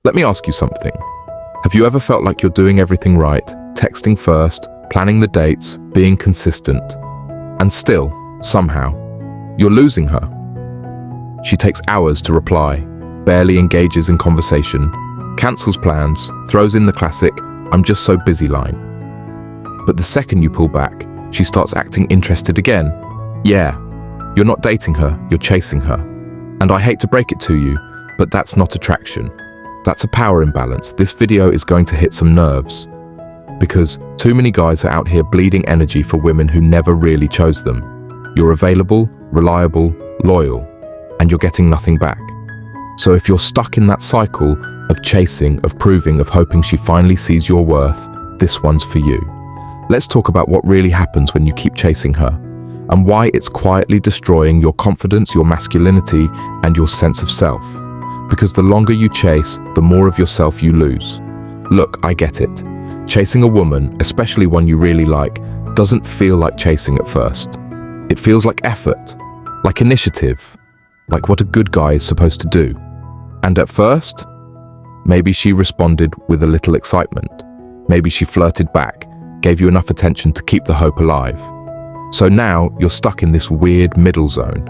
Let me ask you something. Have you ever felt like you're doing everything right, texting first, planning the dates, being consistent, and still, somehow, you're losing her? She takes hours to reply, barely engages in conversation, cancels plans, throws in the classic, "I'm just so busy" line. But the second you pull back, she starts acting interested again. Yeah, you're not dating her, you're chasing her. And I hate to break it to you, but that's not attraction. That's a power imbalance. This video is going to hit some nerves. Because too many guys are out here bleeding energy for women who never really chose them. You're available, reliable, loyal, and you're getting nothing back. So if you're stuck in that cycle of chasing, of proving, of hoping she finally sees your worth, this one's for you. Let's talk about what really happens when you keep chasing her, and why it's quietly destroying your confidence, your masculinity, and your sense of self. Because the longer you chase, the more of yourself you lose. Look, I get it. Chasing a woman, especially one you really like, doesn't feel like chasing at first. It feels like effort, like initiative, like what a good guy is supposed to do. And at first, maybe she responded with a little excitement. Maybe she flirted back, gave you enough attention to keep the hope alive. So now you're stuck in this weird middle zone.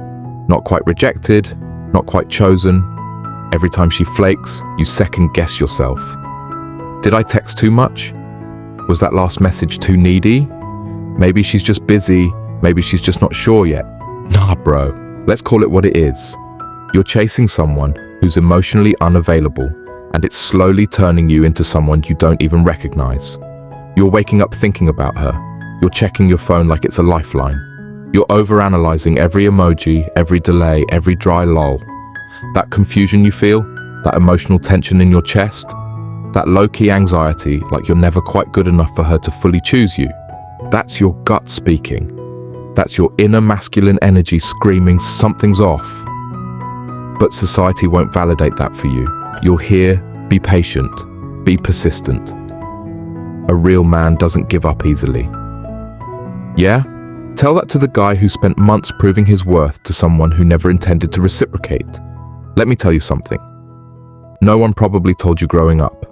Not quite rejected, not quite chosen. Every time she flakes, you second guess yourself. Did I text too much? Was that last message too needy? Maybe she's just busy, maybe she's just not sure yet. Nah, bro, let's call it what it is. You're chasing someone who's emotionally unavailable, and it's slowly turning you into someone you don't even recognize. You're waking up thinking about her. You're checking your phone like it's a lifeline. You're overanalyzing every emoji, every delay, every dry lull. That confusion you feel, that emotional tension in your chest, that low-key anxiety like you're never quite good enough for her to fully choose you. That's your gut speaking. That's your inner masculine energy screaming something's off. But society won't validate that for you. You'll hear, be patient, be persistent. A real man doesn't give up easily. Yeah? Tell that to the guy who spent months proving his worth to someone who never intended to reciprocate. Let me tell you something. No one probably told you growing up.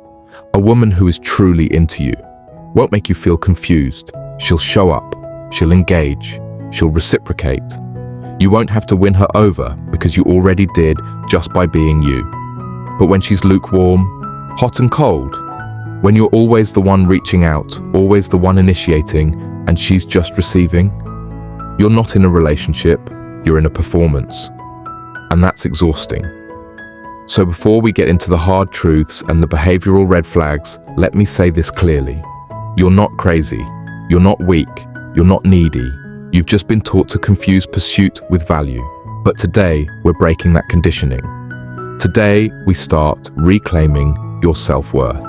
A woman who is truly into you won't make you feel confused. She'll show up, she'll engage, she'll reciprocate. You won't have to win her over because you already did just by being you. But when she's lukewarm, hot and cold, when you're always the one reaching out, always the one initiating, and she's just receiving, you're not in a relationship, you're in a performance. And that's exhausting. So before we get into the hard truths and the behavioral red flags, let me say this clearly. You're not crazy, you're not weak, you're not needy. You've just been taught to confuse pursuit with value. But today, we're breaking that conditioning. Today, we start reclaiming your self-worth.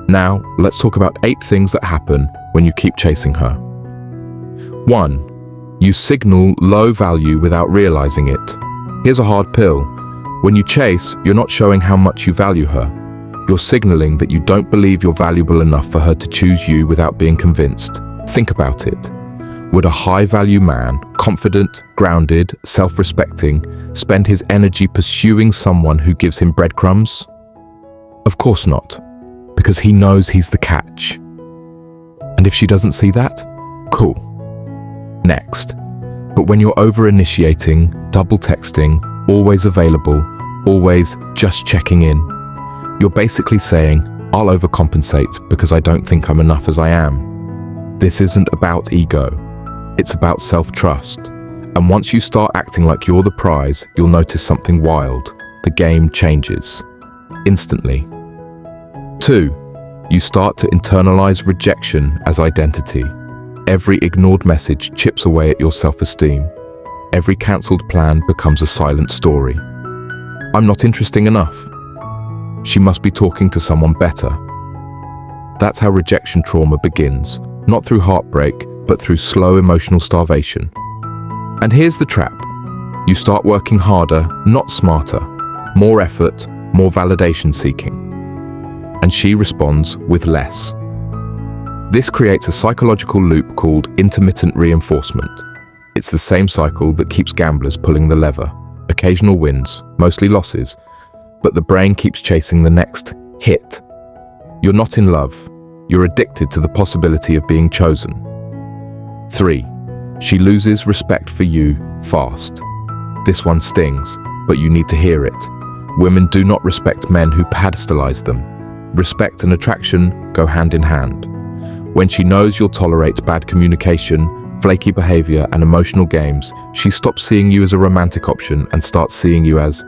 Now, let's talk about 8 things that happen when you keep chasing her. 1. You signal low value without realizing it. Here's a hard pill. When you chase, you're not showing how much you value her. You're signaling that you don't believe you're valuable enough for her to choose you without being convinced. Think about it. Would a high-value man, confident, grounded, self-respecting, spend his energy pursuing someone who gives him breadcrumbs? Of course not, because he knows he's the catch. And if she doesn't see that, cool. Next. But when you're over-initiating, double-texting, always available, always just checking in, you're basically saying, I'll overcompensate because I don't think I'm enough as I am. This isn't about ego. It's about self-trust. And once you start acting like you're the prize, you'll notice something wild. The game changes. Instantly. 2. You start to internalize rejection as identity. Every ignored message chips away at your self-esteem. Every cancelled plan becomes a silent story. I'm not interesting enough. She must be talking to someone better. That's how rejection trauma begins, not through heartbreak, but through slow emotional starvation. And here's the trap. You start working harder, not smarter. More effort, more validation seeking. And she responds with less. This creates a psychological loop called intermittent reinforcement. It's the same cycle that keeps gamblers pulling the lever. Occasional wins, mostly losses, but the brain keeps chasing the next Hit. You're not in love. You're addicted to the possibility of being chosen. 3. She loses respect for you fast. This one stings, but you need to hear it. Women do not respect men who pedestalize them. Respect and attraction go hand in hand. When she knows you'll tolerate bad communication, flaky behavior, and emotional games, she stops seeing you as a romantic option and starts seeing you as,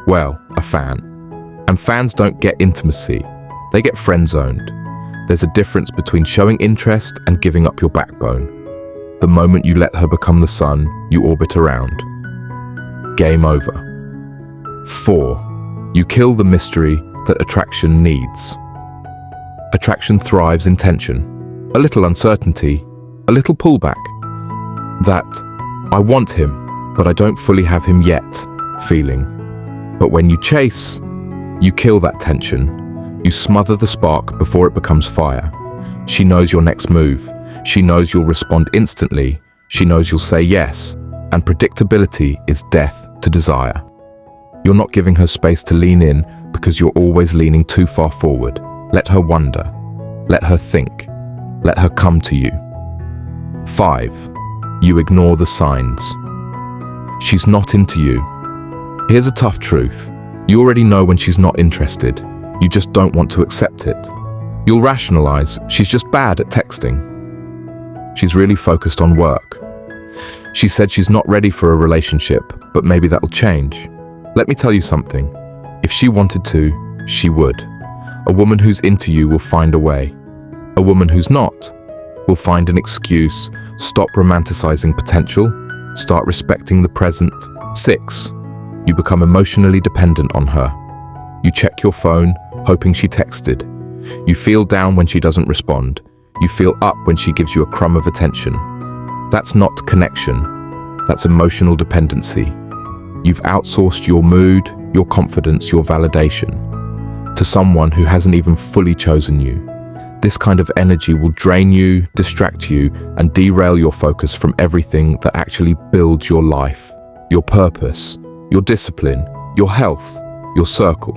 well, a fan. And fans don't get intimacy. They get friend-zoned. There's a difference between showing interest and giving up your backbone. The moment you let her become the sun you orbit around. Game over. 4. You kill the mystery that attraction needs. Attraction thrives in tension, a little uncertainty, a little pullback. That, I want him, but I don't fully have him yet, feeling. But when you chase, you kill that tension. You smother the spark before it becomes fire. She knows your next move. She knows you'll respond instantly. She knows you'll say yes. And predictability is death to desire. You're not giving her space to lean in because you're always leaning too far forward. Let her wonder. Let her think. Let her come to you. 5. You ignore the signs. She's not into you. Here's a tough truth. You already know when she's not interested. You just don't want to accept it. You'll rationalize, she's just bad at texting. She's really focused on work. She said she's not ready for a relationship, but maybe that'll change. Let me tell you something. If she wanted to, she would. A woman who's into you will find a way. A woman who's not will find an excuse. Stop romanticizing potential. Start respecting the present. 6. You become emotionally dependent on her. You check your phone, hoping she texted. You feel down when she doesn't respond. You feel up when she gives you a crumb of attention. That's not connection. That's emotional dependency. You've outsourced your mood, your confidence, your validation to someone who hasn't even fully chosen you. This kind of energy will drain you, distract you, and derail your focus from everything that actually builds your life, your purpose, your discipline, your health, your circle.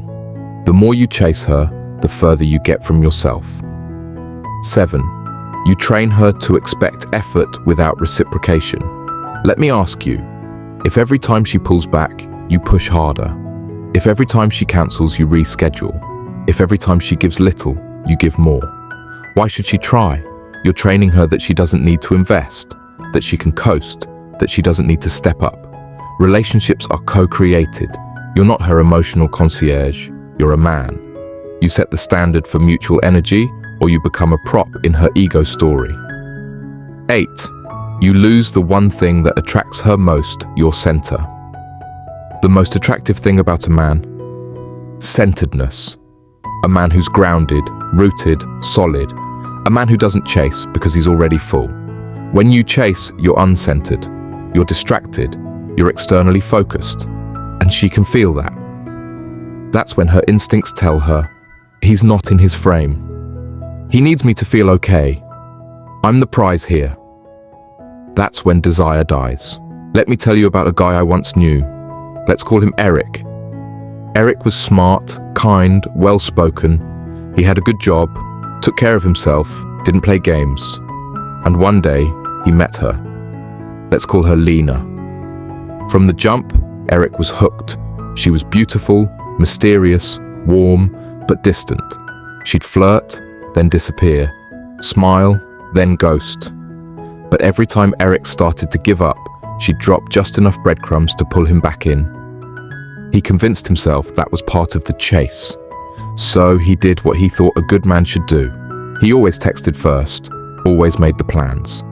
The more you chase her, the further you get from yourself. 7. You train her to expect effort without reciprocation. Let me ask you, if every time she pulls back, you push harder, if every time she cancels, you reschedule, if every time she gives little, you give more, why should she try? You're training her that she doesn't need to invest, that she can coast, that she doesn't need to step up. Relationships are co-created. You're not her emotional concierge, you're a man. You set the standard for mutual energy, or you become a prop in her ego story. 8. You lose the one thing that attracts her most, your center. The most attractive thing about a man? Centeredness. A man who's grounded, rooted, solid. A man who doesn't chase because he's already full. When you chase, you're uncentered. You're distracted. You're externally focused. And she can feel that. That's when her instincts tell her, he's not in his frame. He needs me to feel okay. I'm the prize here. That's when desire dies. Let me tell you about a guy I once knew. Let's call him Eric. Eric was smart, kind, well-spoken. He had a good job, took care of himself, didn't play games. And one day, he met her. Let's call her Lena. From the jump, Eric was hooked. She was beautiful, mysterious, warm, but distant. She'd flirt, then disappear, smile, then ghost. But every time Eric started to give up, she'd drop just enough breadcrumbs to pull him back in. He convinced himself that was part of the chase. So he did what he thought a good man should do. He always texted first, always made the plans.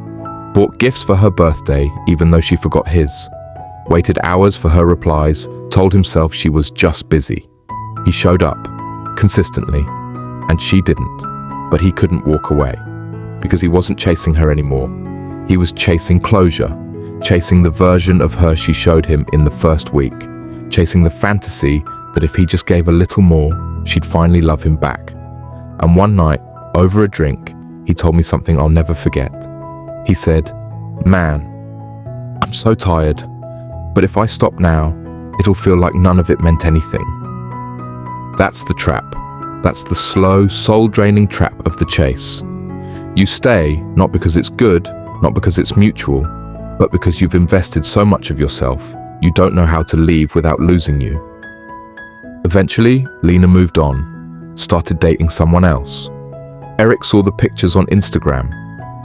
Bought gifts for her birthday, even though she forgot his. Waited hours for her replies, told himself she was just busy. He showed up, consistently, and she didn't. But he couldn't walk away, because he wasn't chasing her anymore. He was chasing closure, chasing the version of her she showed him in the first week, chasing the fantasy that if he just gave a little more, she'd finally love him back. And one night, over a drink, he told me something I'll never forget. He said, "Man, I'm so tired, but if I stop now, it'll feel like none of it meant anything." That's the trap. That's the slow, soul-draining trap of the chase. You stay not because it's good, not because it's mutual, but because you've invested so much of yourself, you don't know how to leave without losing you. Eventually, Lena moved on, started dating someone else. Eric saw the pictures on Instagram,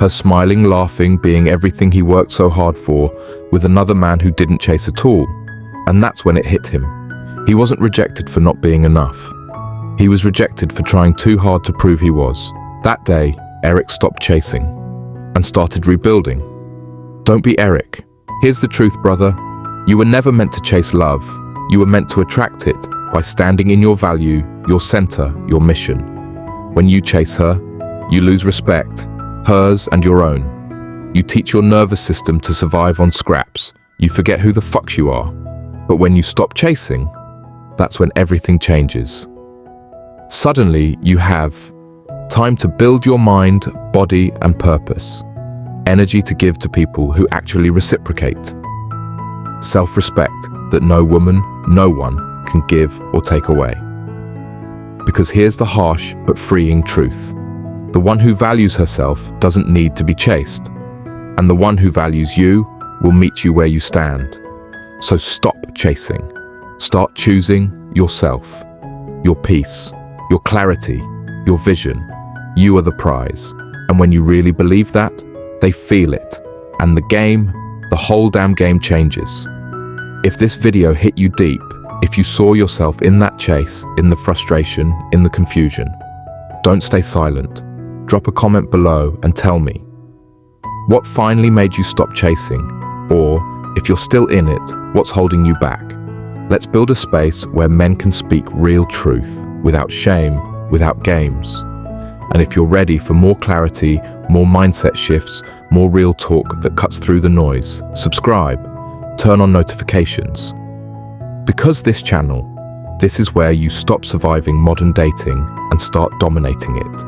her smiling, laughing, being everything he worked so hard for, with another man who didn't chase at all. And that's when it hit him. He wasn't rejected for not being enough. He was rejected for trying too hard to prove he was. That day, Eric stopped chasing and started rebuilding. Don't be Eric. Here's the truth, brother. You were never meant to chase love. You were meant to attract it by standing in your value, your center, your mission. When you chase her, you lose respect, hers and your own. You teach your nervous system to survive on scraps. You forget who the fuck you are. But when you stop chasing, that's when everything changes. Suddenly, you have time to build your mind, body, and purpose. Energy to give to people who actually reciprocate. Self-respect that no woman, no one can give or take away. Because here's the harsh but freeing truth. The one who values herself doesn't need to be chased. And the one who values you will meet you where you stand. So stop chasing. Start choosing yourself, your peace, your clarity, your vision. You are the prize. And when you really believe that, they feel it. And the whole damn game changes. If this video hit you deep, if you saw yourself in that chase, in the frustration, in the confusion, don't stay silent. Drop a comment below and tell me. What finally made you stop chasing? Or, if you're still in it, what's holding you back? Let's build a space where men can speak real truth, without shame, without games. And if you're ready for more clarity, more mindset shifts, more real talk that cuts through the noise, subscribe, turn on notifications. Because this channel, this is where you stop surviving modern dating and start dominating it.